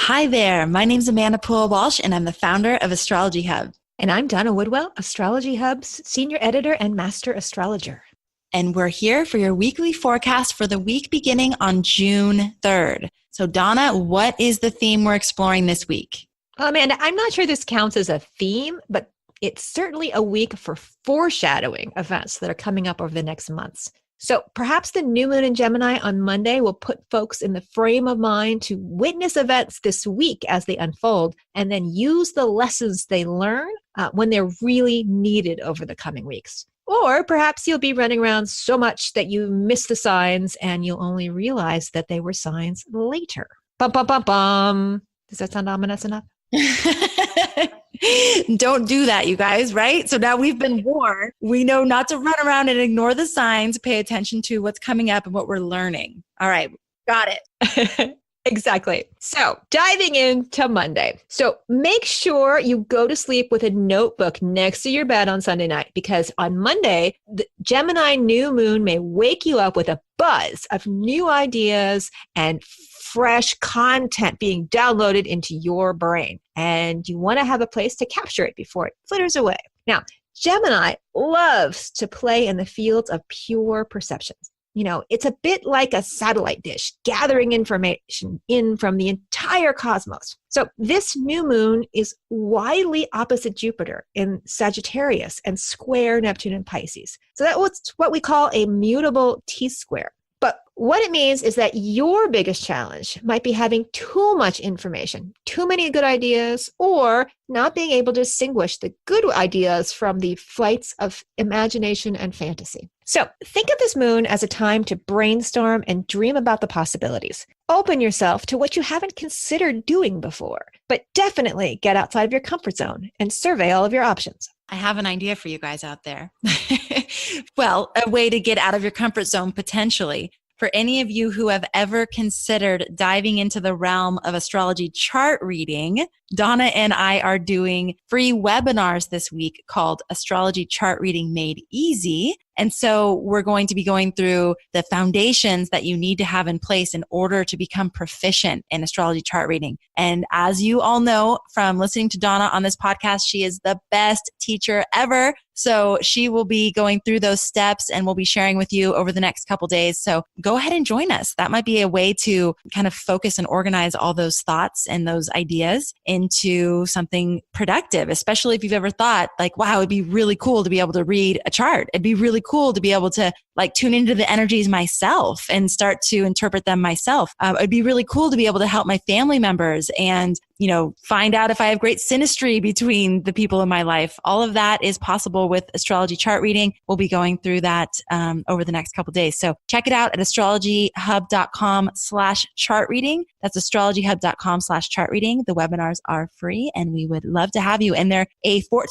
Hi there. My name's Amanda Walsh, and I'm the founder of Astrology Hub. And I'm Donna Woodwell, Astrology Hub's senior editor and master astrologer. And we're here for your weekly forecast for the week beginning on June 3rd. So Donna, what is the theme we're exploring this week? Amanda, I'm not sure this counts as a theme, but it's certainly a week for foreshadowing events that are coming up over the next months. So perhaps the new moon in Gemini on Monday will put folks in the frame of mind to witness events this week as they unfold, and then use the lessons they learn when they're really needed over the coming weeks. Or perhaps you'll be running around so much that you miss the signs and you'll only realize that they were signs later. Bum, bum, bum, bum. Does that sound ominous enough? Don't do that, you guys, right? So now we've been warned. We know not to run around and ignore the signs, pay attention to what's coming up and what we're learning. All right, got it. Exactly. So diving into Monday. So make sure you go to sleep with a notebook next to your bed on Sunday night, because on Monday, the Gemini New Moon may wake you up with a buzz of new ideas and fresh content being downloaded into your brain. And you want to have a place to capture it before it flitters away. Now, Gemini loves to play in the fields of pure perceptions. You know, it's a bit like a satellite dish gathering information in from the entire cosmos. So this new moon is widely opposite Jupiter in Sagittarius and square Neptune in Pisces. So that's what we call a mutable T-square. But what it means is that your biggest challenge might be having too much information, too many good ideas, or not being able to distinguish the good ideas from the flights of imagination and fantasy. So think of this moon as a time to brainstorm and dream about the possibilities. Open yourself to what you haven't considered doing before, but definitely get outside of your comfort zone and survey all of your options. I have an idea for you guys out there. Well, a way to get out of your comfort zone potentially. For any of you who have ever considered diving into the realm of astrology chart reading, Donna and I are doing free webinars this week called Astrology Chart Reading Made Easy. And so we're going to be going through the foundations that you need to have in place in order to become proficient in astrology chart reading. And as you all know from listening to Donna on this podcast, she is the best teacher ever. So she will be going through those steps and we'll be sharing with you over the next couple days. So go ahead and join us. That might be a way to kind of focus and organize all those thoughts and those ideas into something productive, especially if you've ever thought like, wow, it'd be really cool to be able to read a chart. It'd be really cool to be able to like tune into the energies myself and start to interpret them myself. It'd be really cool to be able to help my family members and, you know, find out if I have great synastry between the people in my life. All of that is possible with astrology chart reading. We'll be going through that over the next couple of days. So check it out at astrologyhub.com/chart reading. That's astrologyhub.com/chart reading. The webinars are free and we would love to have you. And they're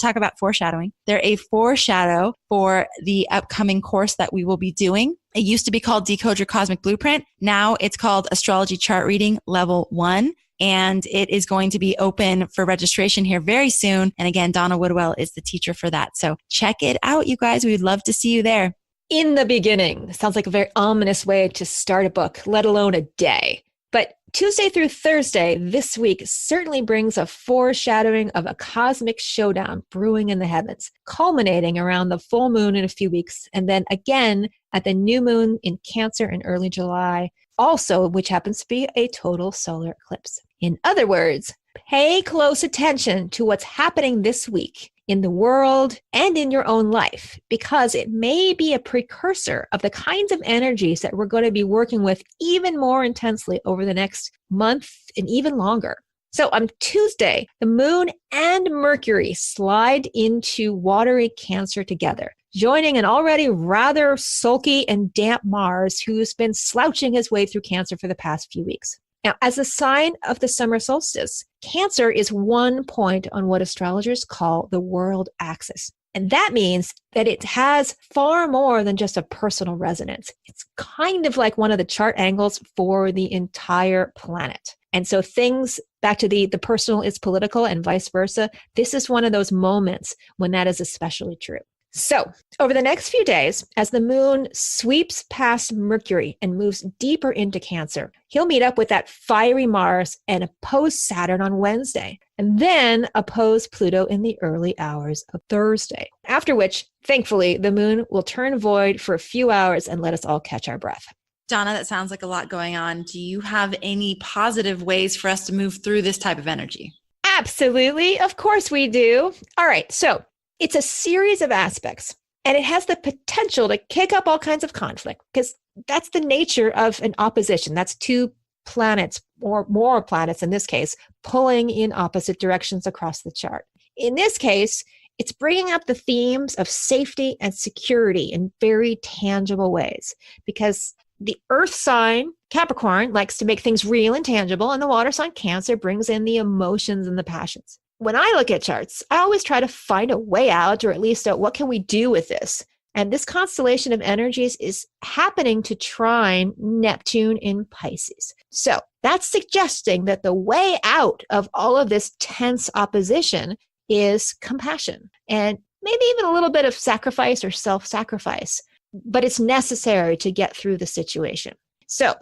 talk about foreshadowing. They're a foreshadow for the upcoming course that we will be doing. It used to be called Decode Your Cosmic Blueprint. Now it's called Astrology Chart Reading Level 1. And it is going to be open for registration here very soon. And again, Donna Woodwell is the teacher for that. So check it out, you guys. We'd love to see you there. In the beginning sounds like a very ominous way to start a book, let alone a day. But Tuesday through Thursday this week certainly brings a foreshadowing of a cosmic showdown brewing in the heavens, culminating around the full moon in a few weeks, and then again at the new moon in Cancer in early July, also which happens to be a total solar eclipse. In other words, pay close attention to what's happening this week in the world and in your own life, because it may be a precursor of the kinds of energies that we're going to be working with even more intensely over the next month and even longer. So on Tuesday, the moon and Mercury slide into watery Cancer together, joining an already rather sulky and damp Mars who's been slouching his way through Cancer for the past few weeks. Now, as a sign of the summer solstice, Cancer is one point on what astrologers call the world axis. And that means that it has far more than just a personal resonance. It's kind of like one of the chart angles for the entire planet. And so things back to the personal is political and vice versa. This is one of those moments when that is especially true. So, over the next few days, as the moon sweeps past Mercury and moves deeper into Cancer, he'll meet up with that fiery Mars and oppose Saturn on Wednesday, and then oppose Pluto in the early hours of Thursday. After which, thankfully, the moon will turn void for a few hours and let us all catch our breath. Donna, that sounds like a lot going on. Do you have any positive ways for us to move through this type of energy? Absolutely. Of course we do. All right. So it's a series of aspects, and it has the potential to kick up all kinds of conflict because that's the nature of an opposition. That's two planets or more planets in this case, pulling in opposite directions across the chart. In this case, it's bringing up the themes of safety and security in very tangible ways because the earth sign, Capricorn, likes to make things real and tangible, and the water sign, Cancer, brings in the emotions and the passions. When I look at charts, I always try to find a way out, or at least what can we do with this? And this constellation of energies is happening to trine Neptune in Pisces. So that's suggesting that the way out of all of this tense opposition is compassion and maybe even a little bit of sacrifice or self-sacrifice, but it's necessary to get through the situation. So,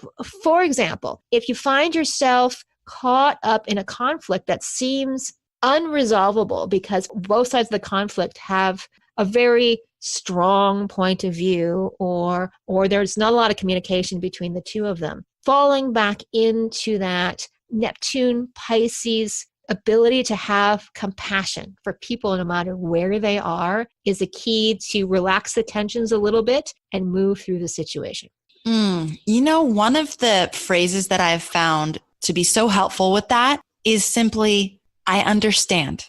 for example, if you find yourself caught up in a conflict that seems unresolvable because both sides of the conflict have a very strong point of view or there's not a lot of communication between the two of them, falling back into that Neptune Pisces ability to have compassion for people no matter where they are is a key to relax the tensions a little bit and move through the situation. One of the phrases that I've found to be so helpful with that is simply, I understand.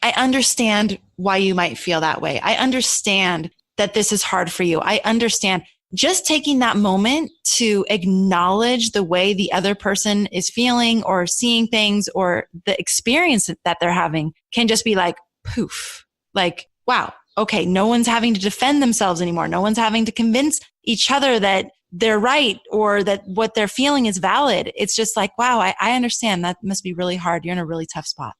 I understand why you might feel that way. I understand that this is hard for you. I understand. Just taking that moment to acknowledge the way the other person is feeling or seeing things or the experience that they're having can just be like, poof, like, wow, okay, no one's having to defend themselves anymore. No one's having to convince each other that they're right or that what they're feeling is valid. It's just like, wow, I understand. That must be really hard. You're in a really tough spot.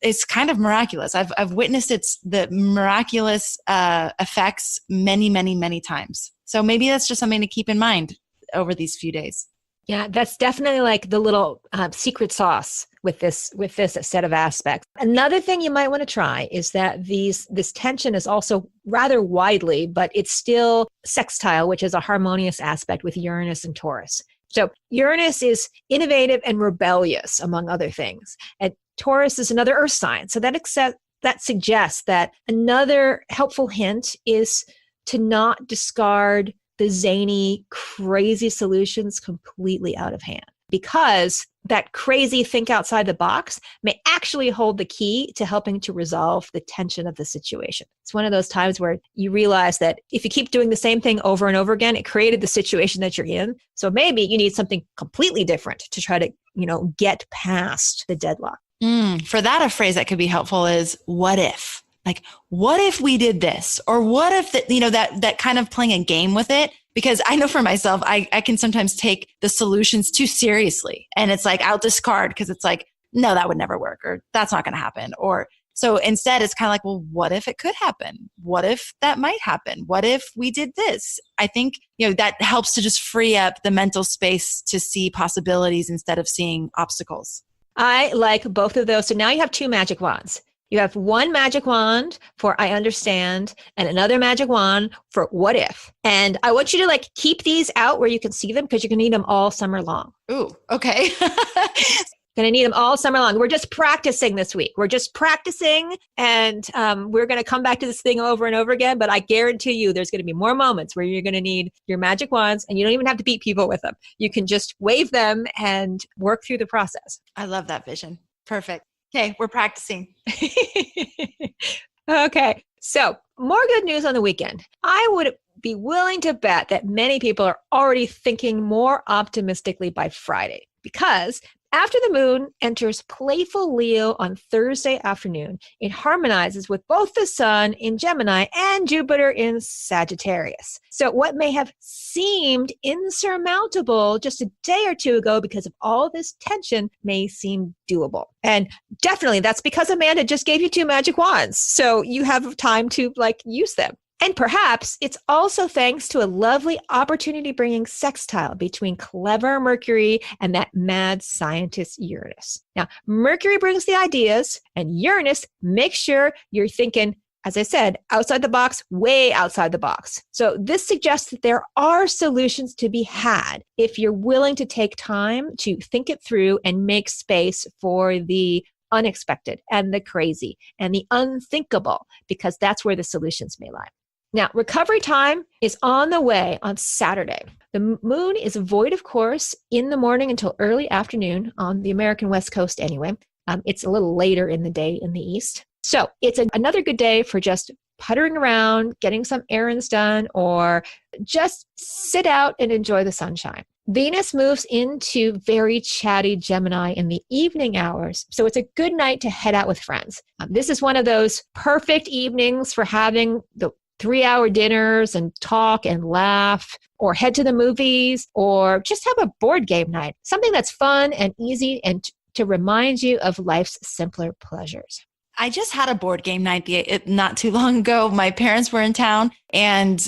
It's kind of miraculous. I've witnessed the miraculous effects many, many, many times. So maybe that's just something to keep in mind over these few days. Yeah, that's definitely like the little secret sauce with this set of aspects. Another thing you might want to try is that this tension is also rather widely, but it's still sextile, which is a harmonious aspect with Uranus and Taurus. So Uranus is innovative and rebellious, among other things. And Taurus is another earth sign. So that suggests that another helpful hint is to not discard the zany, crazy solutions completely out of hand, because that crazy think outside the box may actually hold the key to helping to resolve the tension of the situation. It's one of those times where you realize that if you keep doing the same thing over and over again, it created the situation that you're in. So maybe you need something completely different to try to, get past the deadlock. For that, a phrase that could be helpful is what if? Like, what if we did this? Or what if that kind of playing a game with it? Because I know for myself, I can sometimes take the solutions too seriously. And it's like, I'll discard because it's like, no, that would never work, or that's not going to happen. Or so instead it's kind of like, well, what if it could happen? What if that might happen? What if we did this? I think, that helps to just free up the mental space to see possibilities instead of seeing obstacles. I like both of those. So now you have two magic wands. You have one magic wand for I understand and another magic wand for what if. And I want you to keep these out where you can see them because you're going to need them all summer long. Ooh, okay. Going to need them all summer long. We're just practicing this week. We're just practicing and we're going to come back to this thing over and over again. But I guarantee you there's going to be more moments where you're going to need your magic wands and you don't even have to beat people with them. You can just wave them and work through the process. I love that vision. Perfect. Okay, we're practicing. Okay, so more good news on the weekend. I would be willing to bet that many people are already thinking more optimistically by Friday because after the moon enters playful Leo on Thursday afternoon, it harmonizes with both the sun in Gemini and Jupiter in Sagittarius. So what may have seemed insurmountable just a day or two ago because of all this tension may seem doable. And definitely that's because Amanda just gave you 2 magic wands. So you have time to use them. And perhaps it's also thanks to a lovely opportunity bringing sextile between clever Mercury and that mad scientist Uranus. Now, Mercury brings the ideas, and Uranus makes sure you're thinking, as I said, outside the box, way outside the box. So this suggests that there are solutions to be had if you're willing to take time to think it through and make space for the unexpected and the crazy and the unthinkable, because that's where the solutions may lie. Now, recovery time is on the way on Saturday. The moon is void, of course, in the morning until early afternoon on the American West Coast anyway. It's a little later in the day in the East. So it's another good day for just puttering around, getting some errands done, or just sit out and enjoy the sunshine. Venus moves into very chatty Gemini in the evening hours, so it's a good night to head out with friends. This is one of those perfect evenings for having the 3-hour dinners and talk and laugh, or head to the movies, or just have a board game night, something that's fun and easy and to remind you of life's simpler pleasures. I just had a board game night not too long ago. My parents were in town, and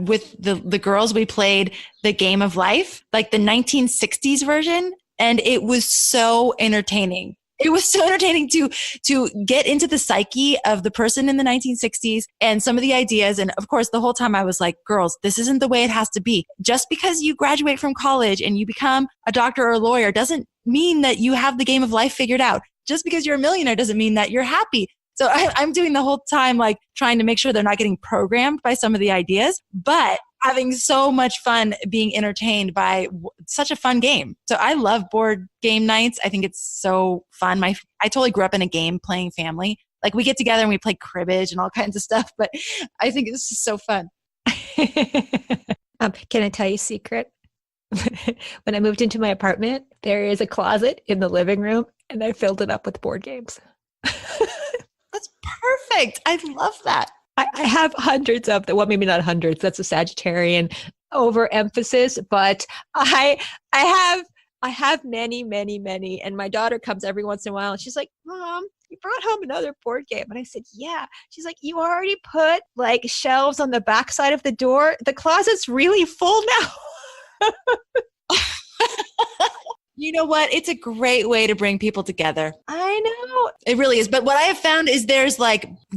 with the girls, we played the Game of Life, like the 1960s version, and it was so entertaining. It was so entertaining to get into the psyche of the person in the 1960s and some of the ideas. And of course, the whole time I was like, girls, this isn't the way it has to be. Just because you graduate from college and you become a doctor or a lawyer doesn't mean that you have the game of life figured out. Just because you're a millionaire doesn't mean that you're happy. So I'm doing the whole time, trying to make sure they're not getting programmed by some of the ideas, but having so much fun being entertained by such a fun game. So I love board game nights. I think it's so fun. I totally grew up in a game playing family. We get together and we play cribbage and all kinds of stuff, but I think this is so fun. Can I tell you a secret? When I moved into my apartment, there is a closet in the living room and I filled it up with board games. That's perfect. I love that. I have hundreds of them. Well, maybe not hundreds. That's a Sagittarian overemphasis, but I have many, many, many. And my daughter comes every once in a while and she's like, Mom, you brought home another board game. And I said, yeah. She's like, you already put shelves on the backside of the door. The closet's really full now. You know what? It's a great way to bring people together. I know. It really is. But what I have found is there's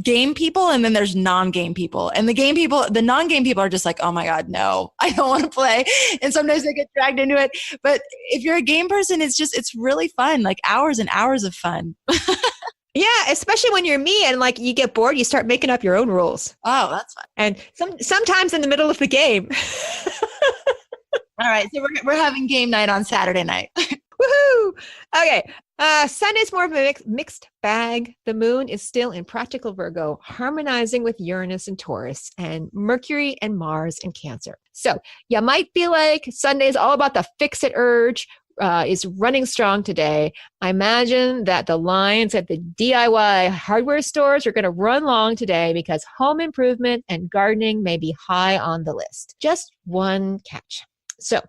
game people and then there's non-game people. And the non-game people are just like, oh my God, no, I don't want to play. And sometimes they get dragged into it. But if you're a game person, it's really fun, hours and hours of fun. Yeah, especially when you're me and you get bored, you start making up your own rules. Oh, that's fun. And sometimes in the middle of the game. All right, so we're having game night on Saturday night. Woohoo! Okay, Sunday's more of a mixed bag. The moon is still in practical Virgo, harmonizing with Uranus and Taurus, and Mercury and Mars in Cancer. So you might be like, Sunday's all about the fix-it urge, is running strong today. I imagine that the lines at the DIY hardware stores are going to run long today because home improvement and gardening may be high on the list. Just one catch. So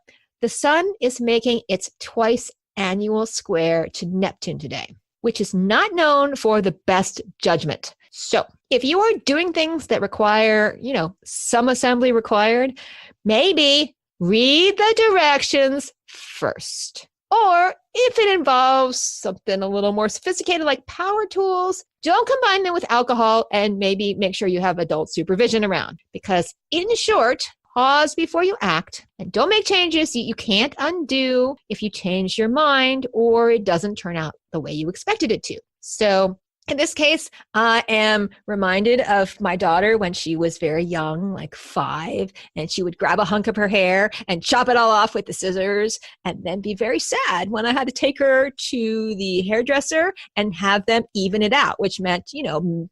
the sun is making its twice annual square to Neptune today, which is not known for the best judgment. So if you are doing things that require, some assembly required, maybe read the directions first. Or if it involves something a little more sophisticated like power tools, don't combine them with alcohol and maybe make sure you have adult supervision around. Because in short, pause before you act and don't make changes you can't undo if you change your mind or it doesn't turn out the way you expected it to. So in this case, I am reminded of my daughter when she was very young, 5, and she would grab a hunk of her hair and chop it all off with the scissors and then be very sad when I had to take her to the hairdresser and have them even it out, which meant,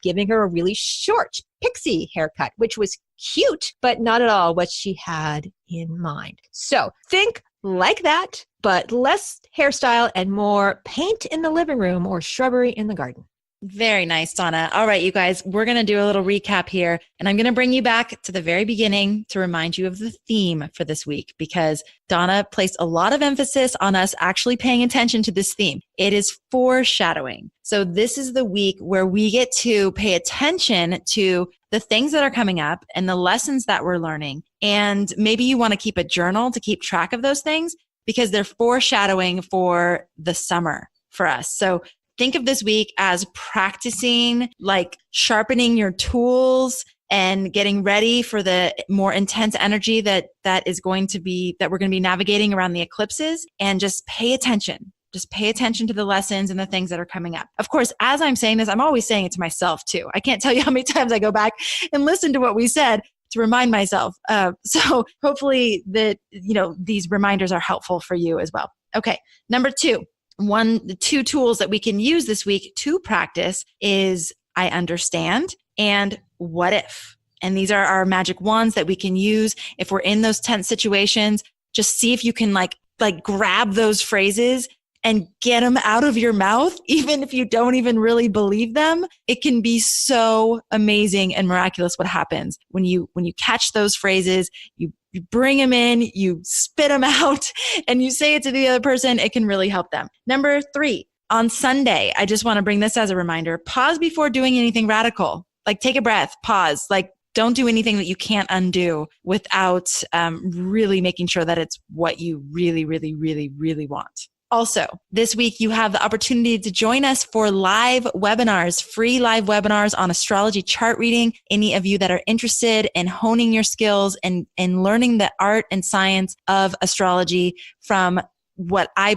giving her a really short pixie haircut, which was cute, but not at all what she had in mind. So think like that, but less hairstyle and more paint in the living room or shrubbery in the garden. Very nice, Donna. All right, you guys, we're going to do a little recap here, and I'm going to bring you back to the very beginning to remind you of the theme for this week, because Donna placed a lot of emphasis on us actually paying attention to this theme. It is foreshadowing. So this is the week where we get to pay attention to the things that are coming up and the lessons that we're learning. And maybe you want to keep a journal to keep track of those things, because they're foreshadowing for the summer for us. So think of this week as practicing, like sharpening your tools and getting ready for the more intense energy that we're going to be navigating around the eclipses. And just pay attention. Just pay attention to the lessons and the things that are coming up. Of course, as I'm saying this, I'm always saying it to myself too. I can't tell you how many times I go back and listen to what we said to remind myself. So hopefully these reminders are helpful for you as well. Okay. Number two. The two tools that we can use this week to practice is I understand and what if. And these are our magic wands that we can use if we're in those tense situations. Just see if you can like grab those phrases and get them out of your mouth, even if you don't even really believe them. It can be so amazing and miraculous what happens when you catch those phrases, you bring them in, you spit them out, and you say it to the other person. It can really help them. Number 3, on Sunday, I just want to bring this as a reminder. Pause before doing anything radical. Like take a breath, pause. Like don't do anything that you can't undo without really making sure that it's what you really, really, really, really want. Also, this week you have the opportunity to join us for live webinars, free live webinars on astrology chart reading. Any of you that are interested in honing your skills and learning the art and science of astrology from what I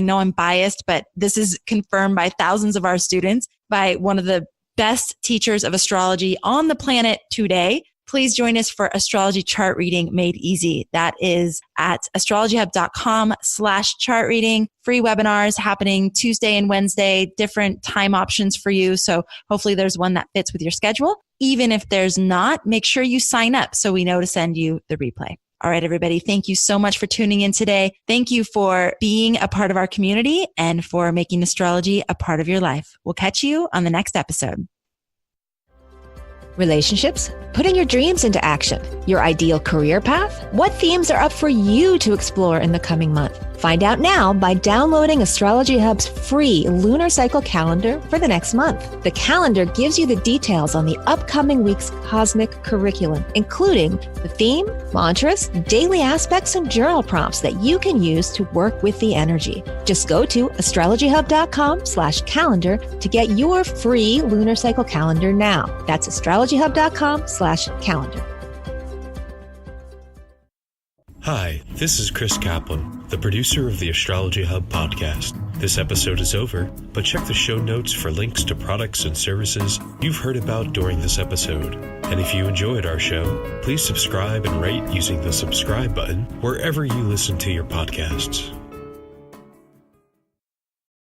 know I'm biased, but this is confirmed by thousands of our students, by one of the best teachers of astrology on the planet today. Please join us for astrology chart reading made easy. That is at astrologyhub.com/chart reading. Free webinars happening Tuesday and Wednesday, different time options for you. So hopefully there's one that fits with your schedule. Even if there's not, make sure you sign up so we know to send you the replay. All right, everybody. Thank you so much for tuning in today. Thank you for being a part of our community and for making astrology a part of your life. We'll catch you on the next episode. Relationships? Putting your dreams into action. Your ideal career path? What themes are up for you to explore in the coming month? Find out now by downloading Astrology Hub's free lunar cycle calendar for the next month. The calendar gives you the details on the upcoming week's cosmic curriculum, including the theme, mantras, daily aspects, and journal prompts that you can use to work with the energy. Just go to astrologyhub.com/calendar to get your free lunar cycle calendar now. That's astrologyhub.com/calendar. Hi, this is Chris Kaplan, the producer of the Astrology Hub podcast. This episode is over, but check the show notes for links to products and services you've heard about during this episode. And if you enjoyed our show, please subscribe and rate using the subscribe button wherever you listen to your podcasts.